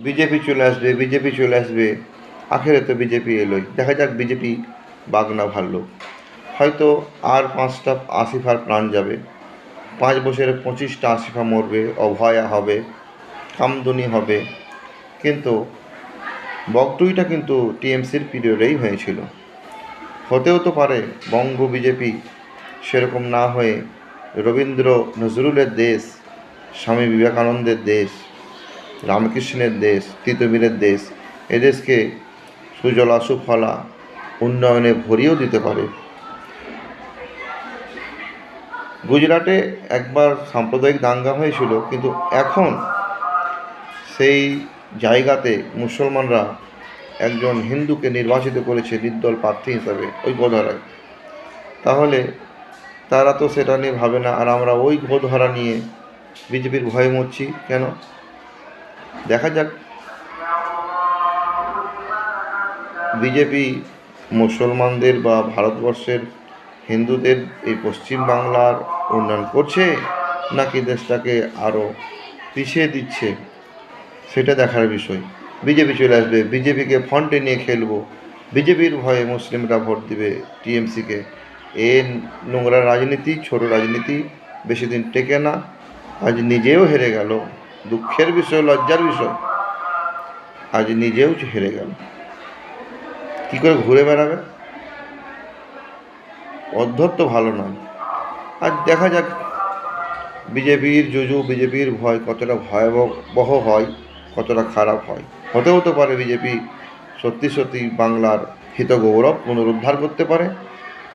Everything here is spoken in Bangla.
বিজেপি চলে আসবে, বিজেপি চলে আসবে। আখেরে তো বিজেপি এলোই। দেখা যাক বিজেপি বাগনা ভাল্লুক। হয়তো আর 5টা আসিফার প্রাণ যাবে, 5 বছরে 25টা আসিফা মরবে, অভয়া হবে, কামদুনি হবে। কিন্তু বগটুইটা কিন্তু টিএমসির পিরিয়ডেই হয়েছিল। হতেও তো পারে বঙ্গ বিজেপি সেরকম না হয়ে রবীন্দ্র নজরুলের দেশ, স্বামী বিবেকানন্দের দেশ, রামকৃষ্ণের দেশ, তিতুমিরের দেশ, এদেশকে সুজলা সুফলা উন্নয়নে ভরিয়েও দিতে পারে। গুজরাটে একবার সাম্প্রদায়িক দাঙ্গা হয়েছিল, কিন্তু এখন সেই জায়গাতে মুসলমানরা একজন হিন্দুকে নির্বাচিত করেছে নির্দল প্রার্থী হিসাবে ওই গোধরায়। তাহলে তারা তো সেটা নিয়ে ভাবে না, আর আমরা ওই গোধরা নিয়ে বিজেপির ভয়ে মরছি কেন? দেখা যাক বিজেপি মুসলমানদের বা ভারতবর্ষের হিন্দুদের এই পশ্চিম বাংলার উন্নয়ন করছে, নাকি দেশটাকে আরও পিছিয়ে দিচ্ছে, সেটা দেখার বিষয়। বিজেপি চলে আসবে, বিজেপিকে ফ্রন্টে নিয়ে খেলবো, বিজেপির ভয়ে মুসলিমরা ভোট দিবে টিএমসিকে। এ নোংরা রাজনীতি, ছোট রাজনীতি বেশি দিন টেকে না। আজ নিজেও হেরে গেল, দুঃখের বিষয়, লজ্জার বিষয়, আজ নিজেও হেরে গেল। কী করে ঘুরে বেড়াবে? অধ্যত্ত ভালো নয়। আজ দেখা যাক বিজেপির জুজু, বিজেপির ভয় কতটা ভয়াবহ হয়, কতটা খারাপ হয়। হতেও তো পারে বিজেপি সত্যি সত্যি বাংলার হিত গৌরব পুনরুদ্ধার করতে পারে।